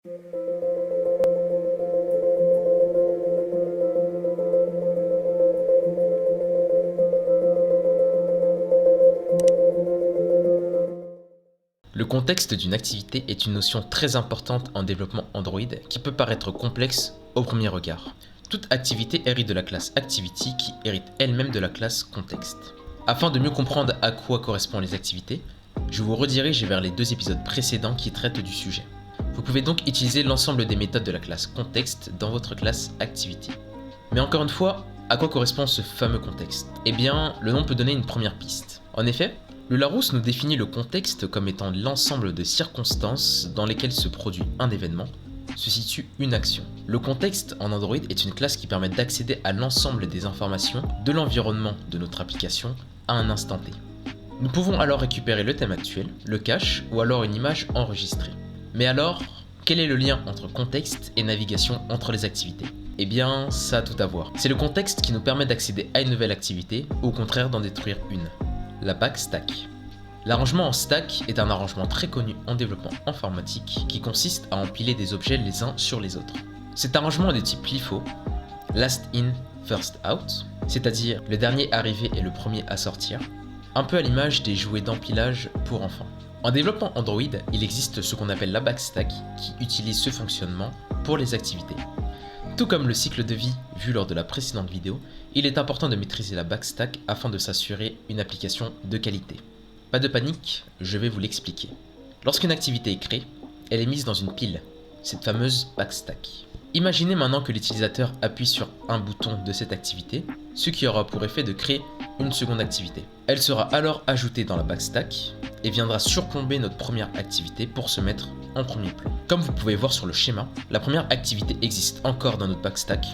Le contexte d'une activité est une notion très importante en développement Android qui peut paraître complexe au premier regard. Toute activité hérite de la classe Activity qui hérite elle-même de la classe Contexte. Afin de mieux comprendre à quoi correspondent les activités, je vous redirige vers les 2 épisodes précédents qui traitent du sujet. Vous pouvez donc utiliser l'ensemble des méthodes de la classe Contexte dans votre classe Activity. Mais encore une fois, à quoi correspond ce fameux contexte? Eh bien, le nom peut donner une première piste. En effet, le Larousse nous définit le contexte comme étant l'ensemble de circonstances dans lesquelles se produit un événement, se situe une action. Le contexte en Android est une classe qui permet d'accéder à l'ensemble des informations de l'environnement de notre application à un instant T. Nous pouvons alors récupérer le thème actuel, le cache ou alors une image enregistrée. Mais alors, quel est le lien entre contexte et navigation entre les activités? Eh bien, ça a tout à voir. C'est le contexte qui nous permet d'accéder à une nouvelle activité ou au contraire d'en détruire une. La backstack. L'arrangement en stack est un arrangement très connu en développement informatique qui consiste à empiler des objets les uns sur les autres. Cet arrangement est de type LIFO, last in, first out, c'est-à-dire le dernier arrivé et le premier à sortir, un peu à l'image des jouets d'empilage pour enfants. En développement Android, il existe ce qu'on appelle la backstack qui utilise ce fonctionnement pour les activités. Tout comme le cycle de vie vu lors de la précédente vidéo, il est important de maîtriser la backstack afin de s'assurer une application de qualité. Pas de panique, je vais vous l'expliquer. Lorsqu'une activité est créée, elle est mise dans une pile, cette fameuse backstack. Imaginez maintenant que l'utilisateur appuie sur un bouton de cette activité, ce qui aura pour effet de créer une seconde activité. Elle sera alors ajoutée dans la backstack et viendra surplomber notre première activité pour se mettre en premier plan. Comme vous pouvez voir sur le schéma, la première activité existe encore dans notre backstack,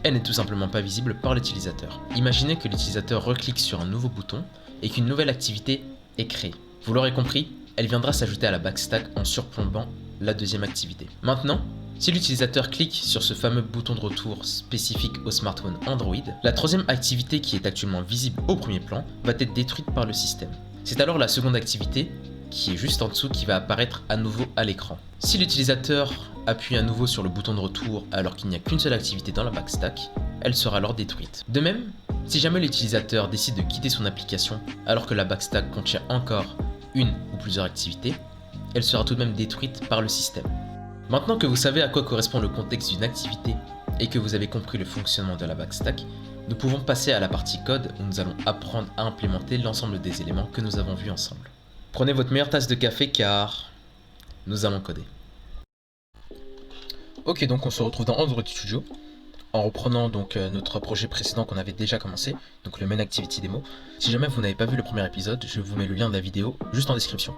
elle n'est tout simplement pas visible par l'utilisateur. Imaginez que l'utilisateur reclique sur un nouveau bouton et qu'une nouvelle activité est créée. Vous l'aurez compris, elle viendra s'ajouter à la backstack en surplombant la deuxième activité. Maintenant, si l'utilisateur clique sur ce fameux bouton de retour spécifique au smartphone Android, la troisième activité qui est actuellement visible au premier plan va être détruite par le système. C'est alors la seconde activité, qui est juste en dessous, qui va apparaître à nouveau à l'écran. Si l'utilisateur appuie à nouveau sur le bouton de retour alors qu'il n'y a qu'une seule activité dans la backstack, elle sera alors détruite. De même, si jamais l'utilisateur décide de quitter son application alors que la backstack contient encore une ou plusieurs activités, elle sera tout de même détruite par le système. Maintenant que vous savez à quoi correspond le contexte d'une activité et que vous avez compris le fonctionnement de la backstack, nous pouvons passer à la partie code où nous allons apprendre à implémenter l'ensemble des éléments que nous avons vus ensemble. Prenez votre meilleure tasse de café car nous allons coder. Ok, donc on se retrouve dans Android Studio en reprenant donc notre projet précédent qu'on avait déjà commencé, donc le Main Activity Demo. Si jamais vous n'avez pas vu le premier épisode, je vous mets le lien de la vidéo juste en description.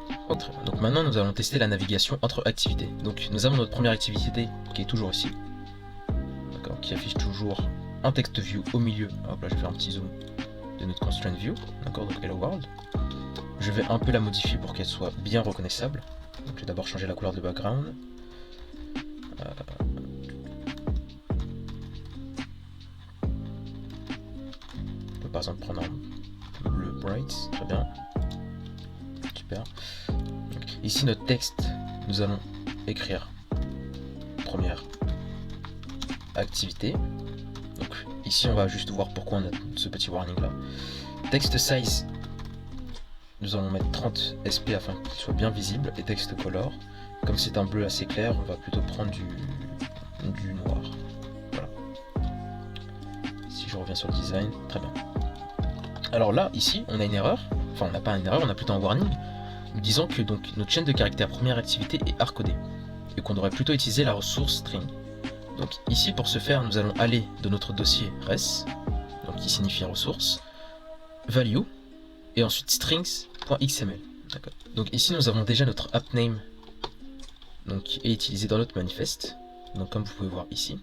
Donc maintenant nous allons tester la navigation entre activités. Donc nous avons notre première activité qui est toujours ici, d'accord, qui affiche toujours un text view au milieu. Hop là, je vais faire un petit zoom de notre constraint view, d'accord, donc Hello World. Je vais un peu la modifier pour qu'elle soit bien reconnaissable. Donc je vais d'abord changer la couleur de background. On peut par exemple prendre un bleu bright, très bien. Super. Donc, ici notre texte, nous allons écrire première activité. Donc ici on va juste voir pourquoi on a ce petit warning là. Text size, nous allons mettre 30 SP afin qu'il soit bien visible, et texte color, comme c'est un bleu assez clair, on va plutôt prendre du noir. Voilà. Si je reviens sur le design, très bien. Alors là, ici, on a une erreur, enfin on n'a pas une erreur, on a plutôt un warning, nous disant que donc notre chaîne de caractères première activité est hardcodée, et qu'on devrait plutôt utiliser la ressource string. Donc ici, pour ce faire, nous allons aller de notre dossier res, donc qui signifie ressource, value, et ensuite strings.xml. Donc ici nous avons déjà notre app name, donc, qui est utilisé dans notre manifeste, donc comme vous pouvez voir ici.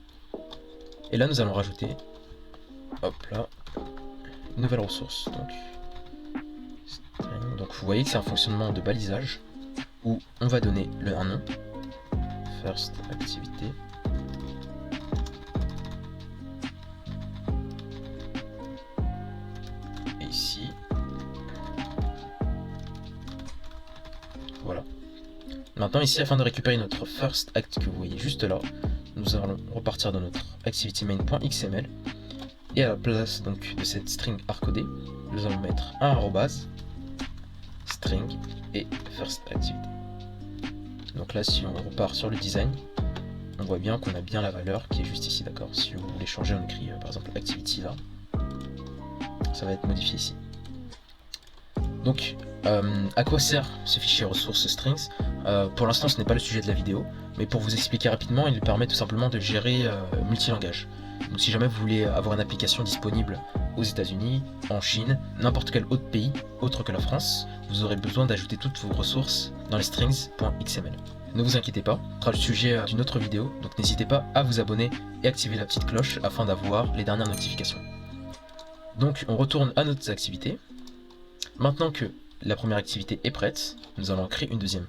Et là nous allons rajouter, hop là, une nouvelle ressource. Donc vous voyez que c'est un fonctionnement de balisage où on va donner un nom, first activité, et ici, voilà. Maintenant ici, afin de récupérer notre first act que vous voyez juste là, nous allons repartir dans notre activity main.xml et à la place donc de cette string hardcodée, nous allons mettre un arrobase, string et first activity. Donc là, si on repart sur le design, on voit bien qu'on a bien la valeur qui est juste ici, d'accord. Si vous voulez changer, on écrit par exemple activity là, ça va être modifié ici. Donc, à quoi sert ce fichier ressources strings? Pour l'instant, ce n'est pas le sujet de la vidéo, mais pour vous expliquer rapidement, il permet tout simplement de gérer multilangage. Donc si jamais vous voulez avoir une application disponible aux États-Unis, en Chine, n'importe quel autre pays autre que la France, vous aurez besoin d'ajouter toutes vos ressources dans les strings.xml. Ne vous inquiétez pas, ce sera le sujet d'une autre vidéo, donc n'hésitez pas à vous abonner et activer la petite cloche afin d'avoir les dernières notifications. Donc on retourne à notre activité. Maintenant que la première activité est prête, nous allons en créer une deuxième.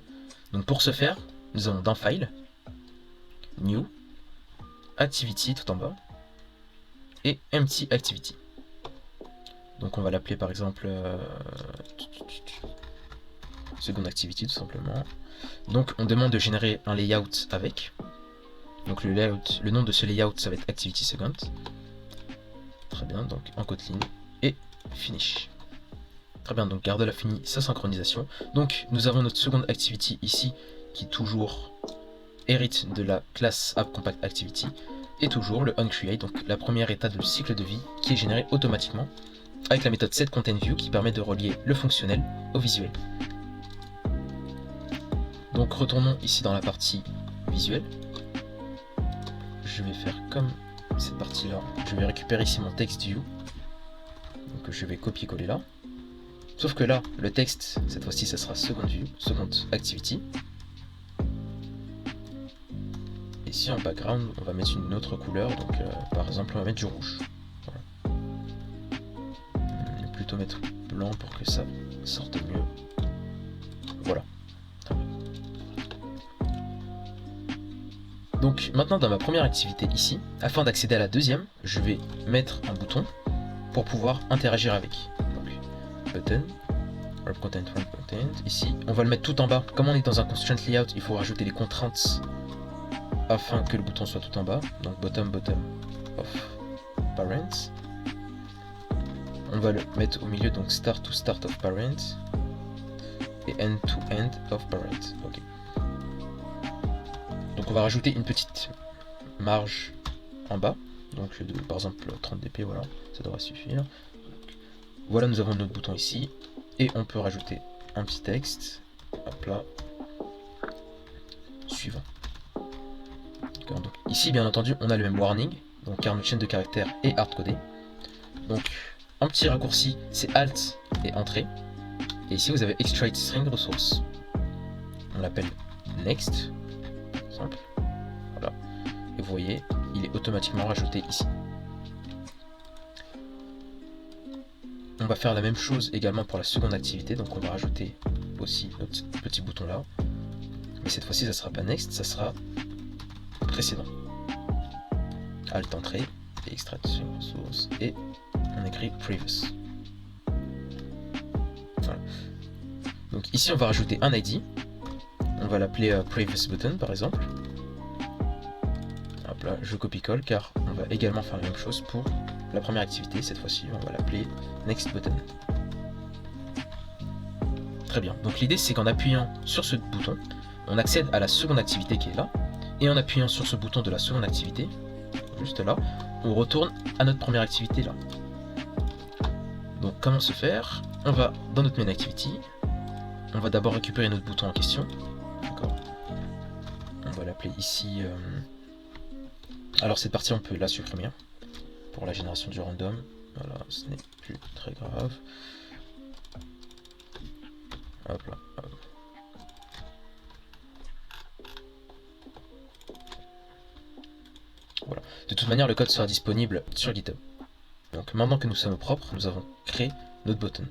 Donc pour ce faire, nous allons dans File, New, Activity tout en bas, et Empty Activity. Donc on va l'appeler par exemple Second Activity tout simplement. Donc on demande de générer un layout avec. Donc le nom de ce layout ça va être Activity Second. Très bien, donc en Kotlin et Finish. Très bien, donc Gardle a fini sa synchronisation. Donc nous avons notre seconde activity ici qui toujours hérite de la classe AppCompactActivity et toujours le onCreate, donc la première étape du cycle de vie qui est générée automatiquement avec la méthode setContentView qui permet de relier le fonctionnel au visuel. Donc retournons ici dans la partie visuelle. Je vais faire comme cette partie là, je vais récupérer ici mon TextView, donc je vais copier-coller là. Sauf que là, le texte, cette fois-ci, ça sera second view, second activity. Et ici en background, on va mettre une autre couleur, donc par exemple, on va mettre du rouge. Voilà. On va plutôt mettre blanc pour que ça sorte mieux. Voilà. Donc maintenant, dans ma première activité ici, afin d'accéder à la deuxième, je vais mettre un bouton pour pouvoir interagir avec. Donc, button. Content, ici, on va le mettre tout en bas. Comme on est dans un constraint layout, il faut rajouter les contraintes afin que le bouton soit tout en bas. Donc bottom of parent. On va le mettre au milieu, donc start to start of parent et end to end of parent. Ok. Donc on va rajouter une petite marge en bas. Donc de, par exemple 30 dp, voilà, ça devrait suffire. Voilà, nous avons notre bouton ici. Et on peut rajouter un petit texte, hop là, suivant. Donc ici, bien entendu, on a le même warning, donc car notre chaîne de caractères est hardcodée. Donc, un petit raccourci, c'est Alt et Entrée. Et ici, vous avez Extract String Resource. On l'appelle Next, par exemple. Voilà. Et vous voyez, il est automatiquement rajouté ici. On va faire la même chose également pour la seconde activité, donc on va rajouter aussi notre petit bouton là. Mais cette fois-ci, ça sera pas Next, ça sera précédent. Alt Entrée, et Extraction Source, et on écrit Previous. Voilà. Donc ici, on va rajouter un ID. On va l'appeler Previous Button par exemple. Hop là, je copie-colle car on va également faire la même chose pour la première activité. Cette fois-ci, on va l'appeler Next Button. Très bien. Donc l'idée, c'est qu'en appuyant sur ce bouton, on accède à la seconde activité qui est là. Et en appuyant sur ce bouton de la seconde activité, juste là, on retourne à notre première activité là. Donc comment se faire? On va dans notre main activity. On va d'abord récupérer notre bouton en question. D'accord. On va l'appeler ici... Alors cette partie, on peut la supprimer pour la génération du random. Voilà, ce n'est plus très grave. Hop là. Hop. Voilà. De toute manière, le code sera disponible sur GitHub. Donc maintenant que nous sommes propres, nous avons créé notre button.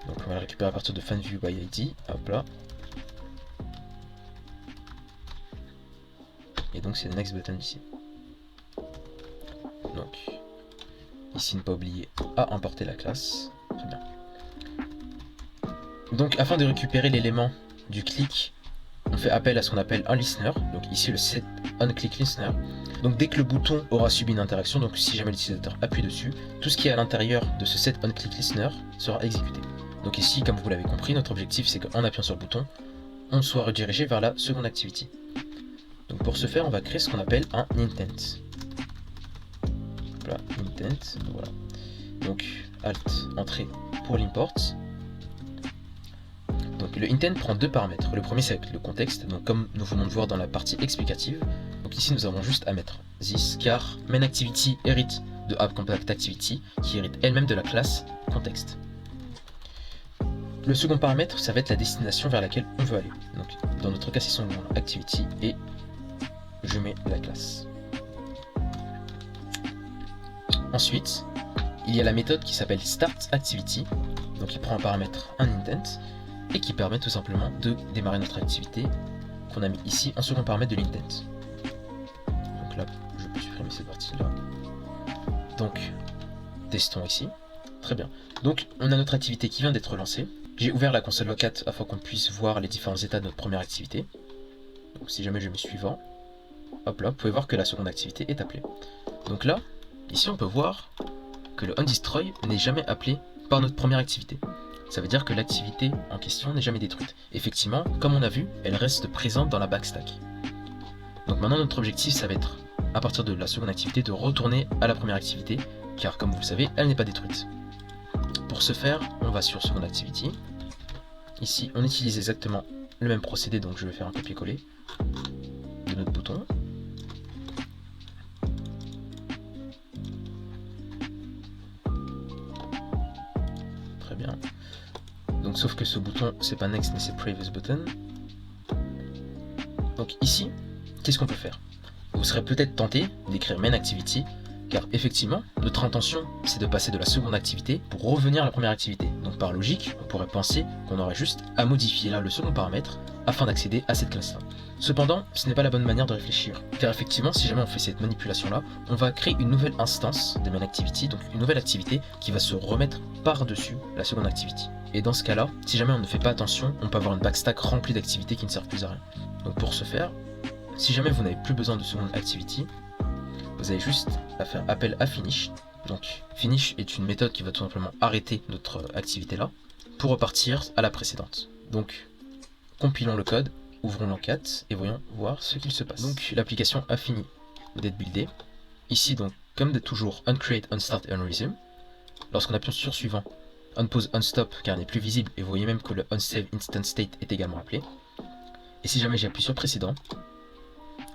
Donc on va le récupérer à partir de FunViewById. Hop là. Et donc c'est le next button ici. Donc ici ne pas oublier à importer la classe. Très bien. Donc afin de récupérer l'élément du click, on fait appel à ce qu'on appelle un listener, donc ici le set onClick listener. Donc dès que le bouton aura subi une interaction, donc si jamais l'utilisateur appuie dessus, tout ce qui est à l'intérieur de ce set onClick listener sera exécuté. Donc ici, comme vous l'avez compris, notre objectif c'est qu'en appuyant sur le bouton, on soit redirigé vers la seconde activity. Donc pour ce faire, on va créer ce qu'on appelle un intent. Voilà, intent, voilà. Donc Alt, entrée pour l'import. Donc le intent prend deux paramètres. Le premier c'est le contexte, donc comme nous venons de voir dans la partie explicative. Donc ici nous avons juste à mettre this car main activity hérite de app compact activity qui hérite elle-même de la classe contexte. Le second paramètre ça va être la destination vers laquelle on veut aller. Donc dans notre cas c'est son activity et je mets la classe. Ensuite il y a la méthode qui s'appelle start activity, donc qui prend un paramètre un intent et qui permet tout simplement de démarrer notre activité qu'on a mis ici en second paramètre de l'intent. Donc là, je peux supprimer cette partie-là. Donc, testons ici. Très bien. Donc, on a notre activité qui vient d'être lancée. J'ai ouvert la console locate afin qu'on puisse voir les différents états de notre première activité. Donc, si jamais je mets suivant, hop là, vous pouvez voir que la seconde activité est appelée. Donc là, ici, on peut voir que le onDestroy n'est jamais appelé par notre première activité. Ça veut dire que l'activité en question n'est jamais détruite. Effectivement, comme on a vu, elle reste présente dans la backstack. Donc maintenant notre objectif ça va être, à partir de la seconde activité, de retourner à la première activité, car comme vous le savez, elle n'est pas détruite. Pour ce faire, on va sur seconde activity. Ici, on utilise exactement le même procédé, donc je vais faire un copier-coller de notre bouton. Très bien. Donc sauf que ce bouton c'est pas next mais c'est previous button. Donc ici, qu'est-ce qu'on peut faire? Vous serez peut-être tenté d'écrire main activity, car effectivement, notre intention c'est de passer de la seconde activité pour revenir à la première activité. Donc par logique, on pourrait penser qu'on aurait juste à modifier là le second paramètre afin d'accéder à cette classe là. Cependant, ce n'est pas la bonne manière de réfléchir, car effectivement, si jamais on fait cette manipulation là, on va créer une nouvelle instance de main activity, donc une nouvelle activité qui va se remettre par-dessus la seconde activity. Et dans ce cas là, si jamais on ne fait pas attention, on peut avoir une backstack remplie d'activités qui ne servent plus à rien. Donc pour ce faire, si jamais vous n'avez plus besoin de seconde activity, vous avez juste à faire appel à finish. Donc finish est une méthode qui va tout simplement arrêter notre activité là pour repartir à la précédente. Donc compilons le code, ouvrons l'enquête et voyons voir ce qu'il se passe. Donc l'application a fini d'être buildée. Ici donc comme toujours onCreate, onStart et onResume. Lorsqu'on appuie sur suivant, onPause, onStop car il n'est plus visible et vous voyez même que le onSave instant state est également appelé. Et si jamais j'appuie sur précédent,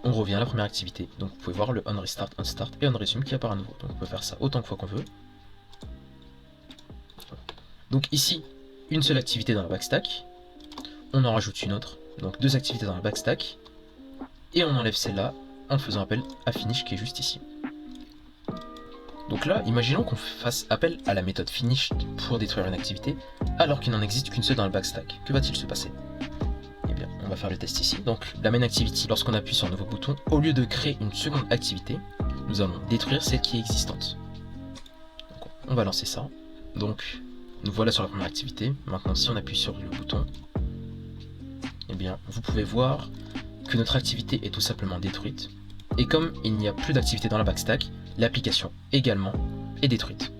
on revient à la première activité. Donc vous pouvez voir le onRestart, onStart et onResume qui apparaît à nouveau. Donc on peut faire ça autant de fois qu'on veut. Donc ici, une seule activité dans la backstack. On en rajoute une autre. Donc deux activités dans la backstack. Et on enlève celle-là en faisant appel à finish qui est juste ici. Donc là, imaginons qu'on fasse appel à la méthode finish pour détruire une activité, alors qu'il n'en existe qu'une seule dans le backstack. Que va-t-il se passer? Eh bien, on va faire le test ici. Donc, la main activity, lorsqu'on appuie sur un nouveau bouton, au lieu de créer une seconde activité, nous allons détruire celle qui est existante. Donc, on va lancer ça. Donc, nous voilà sur la première activité. Maintenant, si on appuie sur le bouton, eh bien, vous pouvez voir que notre activité est tout simplement détruite. Et comme il n'y a plus d'activité dans la backstack, l'application également est détruite.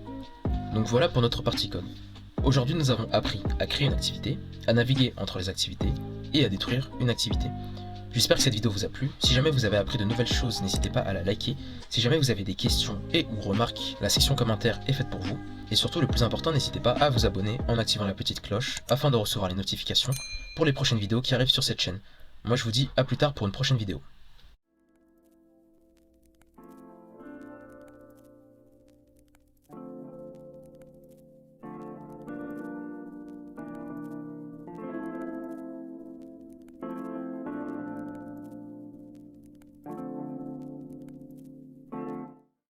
Donc voilà pour notre partie code. Aujourd'hui nous avons appris à créer une activité, à naviguer entre les activités et à détruire une activité. J'espère que cette vidéo vous a plu. Si jamais vous avez appris de nouvelles choses, n'hésitez pas à la liker. Si jamais vous avez des questions et ou remarques, la section commentaires est faite pour vous. Et surtout le plus important, n'hésitez pas à vous abonner en activant la petite cloche afin de recevoir les notifications pour les prochaines vidéos qui arrivent sur cette chaîne. Moi je vous dis à plus tard pour une prochaine vidéo.